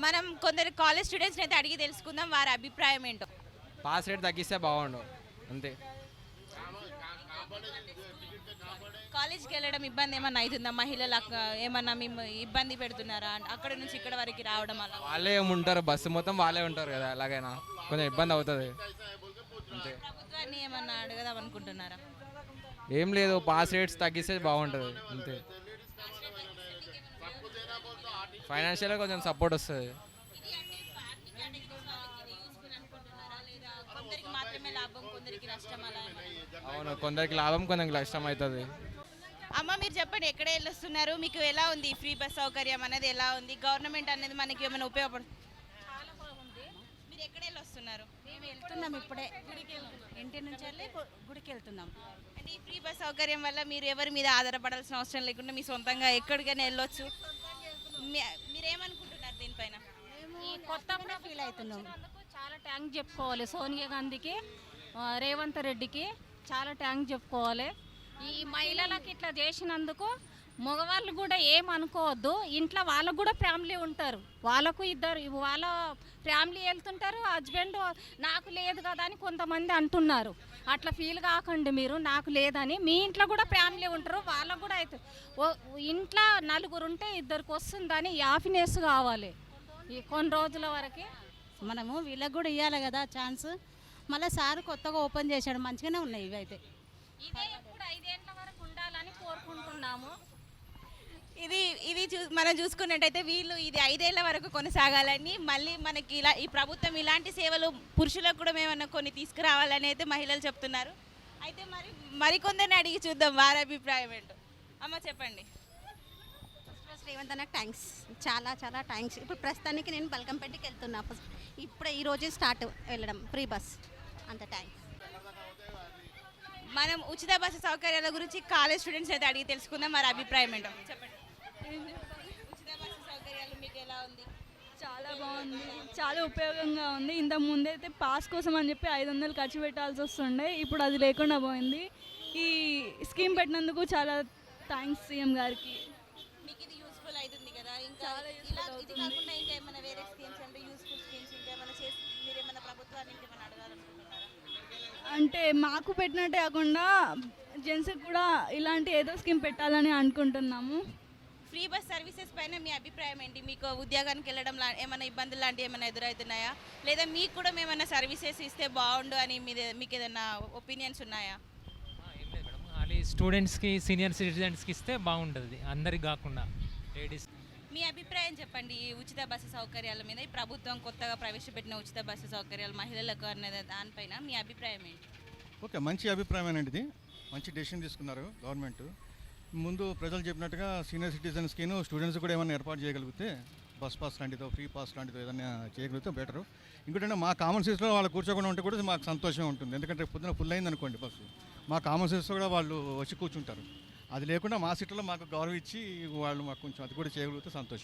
మనం కొందరు కాలేజ్ స్టూడెంట్స్ని అయితే అడిగి తెలుసుకుందాం వారి అభిప్రాయం ఏంటో. పాస్ రేట్ తగ్గిస్తే బాగుండు అంతే. కాలేజ్కి వెళ్ళడం ఇబ్బంది ఏమన్నా అవుతుందా? మహిళలకు ఏమన్నా మేము ఇబ్బంది పెడుతున్నారా అక్కడ నుంచి ఇక్కడ వరకు రావడం అలా? వాళ్ళే ఉంటారు, బస్సు మొత్తం వాళ్ళే ఉంటారు కదా, ఎలాగైనా కొంచెం ఇబ్బంది అవుతుంది అంతే. ప్రభుత్వాన్ని ఏమన్నా అడగదాం అనుకుంటున్నారా? ఏం లేదు, పాస్ రేట్స్ తగ్గిస్తే బాగుంటుంది అంతే. ఫైనాన్షియల్గా కొంచెం సపోర్ట్ వస్తుంది. కొందరికి మాత్రమే లాభం, కొందరికి నష్టం అలా? అవును, కొందరికి లాభం కొందరికి నష్టం అవుతుంది. అమ్మ మీరు చెప్పండి, ఎక్కడ వెళ్ళొస్తున్నారు? మీకు ఎలా ఉంది ఫ్రీ బస్ సౌకర్యం అనేది? ఎలా ఉంది గవర్నమెంట్ అనేది మనకి ఏమైనా ఉపయోగపడుతుంది? చాలా బాగుంది. మీరు ఎక్కడ వెళ్ళొస్తున్నారు? మేము వెళ్తున్నాం ఇప్పుడే, ఇంటి నుంచి వెళ్ళి గుడికి వెళ్తున్నాం. అంటే ఈ ఫ్రీ బస్ సౌకర్యం వల్ల మీరు ఎవరి మీద ఆధారపడాల్సిన అవసరం లేకుండా మీ సొంతంగా ఎక్కడికైనా వెళ్ళొచ్చు. మీరేమనుకుంటున్నారు దీనిపైన? ఈ కొత్తగా ఫీల్ అవుతున్నాం. చాలా ట్యాంక్ చెప్పుకోవాలి సోనియా గాంధీకి, రేవంత్ రెడ్డికి చాలా ట్యాంక్ చెప్పుకోవాలి. ఈ మహిళలకు ఇట్లా చేసినందుకు మగవాళ్ళు కూడా ఏమనుకోవద్దు. ఇంట్లో వాళ్ళకు కూడా ఫ్యామిలీ ఉంటారు, వాళ్ళకు ఇద్దరు వాళ్ళ ఫ్యామిలీ వెళ్తుంటారు. హస్బెండ్ నాకు లేదు కదా అని కొంతమంది అంటున్నారు. అట్లా ఫీల్ కాకండి మీరు, నాకు లేదని. మీ ఇంట్లో కూడా ఫ్యామిలీ ఉంటారు, వాళ్ళకు కూడా అవుతుంది. ఇంట్లో నలుగురు ఉంటే ఇద్దరికి వస్తుందని హ్యాపీనెస్ కావాలి ఈ కొన్ని రోజుల వరకు. మనము వీళ్ళకి కూడా ఇవ్వాలి కదా ఛాన్స్. మళ్ళీ సార్ కొత్తగా ఓపెన్ చేశాడు, మంచిగానే ఉన్నాయి ఇవి అయితే. ఇదే ఎప్పుడు 5 ఏళ్ల వరకు ఉండాలని కోరుకుంటున్నాము. ఇది మనం చూసుకున్నట్టయితే వీళ్ళు ఇది 5 ఏళ్ల వరకు కొనసాగాలని, మళ్ళీ మనకి ఇలా ఈ ప్రభుత్వం ఇలాంటి సేవలు పురుషులకు కూడా మేమన్నా కొన్ని తీసుకురావాలని అయితే మహిళలు చెప్తున్నారు. అయితే మరికొందరిని అడిగి చూద్దాం వారి అభిప్రాయం ఏంటో. అమ్మ చెప్పండి. రేవంత్ అన్నకు థ్యాంక్స్, చాలా చాలా థ్యాంక్స్. ఇప్పుడు ప్రస్తుతానికి నేను బల్కంపేటకి వెళ్తున్నా. ఇప్పుడే ఈ రోజే స్టార్ట్ వెళ్ళడం ఫ్రీ బస్, అంత థ్యాంక్స్. మనం ఉచిత బస్సు సౌకర్యాల గురించి కాలేజ్ స్టూడెంట్స్ అయితే అడిగి తెలుసుకుందాం వారి అభిప్రాయం ఏంటో. చెప్పండి, ఉచిత బస్సు సౌకర్యాలు మీకు ఎలా ఉంది? చాలా బాగుంది, చాలా ఉపయోగంగా ఉంది. ఇంతకు ముందైతే పాస్ కోసం అని చెప్పి 500 ఖర్చు పెట్టాల్సి వస్తుండే, ఇప్పుడు అది లేకుండా పోయింది. ఈ స్కీమ్ పెట్టినందుకు చాలా థ్యాంక్స్ సీఎం గారికి. మీకు ఇది యూస్ఫుల్ అవుతుంది కదా? ఇంకా చాలా ఇలా useful ఇది అవుతుంది. కాకుండా ఇంకా ఏమైనా వేరే స్కీమ్స్ అంటే యూస్ఫుల్ స్కీమ్స్ ఇంకా ఏమైనా చేసి మీరు ఏమైనా ప్రభుత్వాన్ని ఇంకేమైనా అడగాలనుకుంటున్నారా? అంటే మాకు పెట్టినట్టే కాకుండా జెంట్స్కి కూడా ఇలాంటి ఏదో స్కీమ్ పెట్టాలని అనుకుంటున్నాము. ఫ్రీ బస్ సర్వీసెస్ పైన మీ అభిప్రాయం ఏంటి? మీకు ఉద్యోగానికి వెళ్ళడం ఏమైనా ఇబ్బందులు లాంటివి ఏమైనా ఎదురవుతున్నాయా? లేదా మీకు కూడా మేమైనా సర్వీసెస్ ఇస్తే బాగుండు అని మీకు ఏదైనా ఒపీనియన్స్ ఉన్నాయా? ఏం లేదు మేడం, అది స్టూడెంట్స్కి సీనియర్ సిటిజన్స్కి ఇస్తే బాగుంటుంది, అందరికి కాకుండా లేడీస్. మీ అభిప్రాయం చెప్పండి ఈ ఉచిత బస్సు సౌకర్యాల మీద. ఈ ప్రభుత్వం కొత్తగా ప్రవేశపెట్టిన ఉచిత బస్సు సౌకర్యాలు మహిళలకు అనేది దానిపైన మీ అభిప్రాయం ఏంటి? ఓకే, మంచి అభిప్రాయమేనండి. ఇది మంచి డెసిషన్ తీసుకున్నారు గవర్నమెంట్. ముందు ప్రజలు చెప్పినట్టుగా సీనియర్ సిటిజన్స్కి స్టూడెంట్స్ కూడా ఏమైనా ఏర్పాటు చేయగలిగితే, బస్ పాస్ లాంటిదో ఫ్రీ పాస్ లాంటిదో ఏదైనా చేయగలిగితే బెటరు. ఇంకోటంటే మా కామన్ సీట్స్లో వాళ్ళు కూర్చోకుండా ఉంటే కూడా మాకు సంతోషం ఉంటుంది. ఎందుకంటే పొద్దున ఫుల్ అయింది అనుకోండి బస్సు, మా కామన్ సీట్స్లో కూడా వాళ్ళు వచ్చి కూర్చుంటారు. అది లేకుండా మా సీట్లో మాకు గౌరవం ఇచ్చి వాళ్ళు మాకు కొంచెం అది కూడా చేయగలిగితే సంతోషం.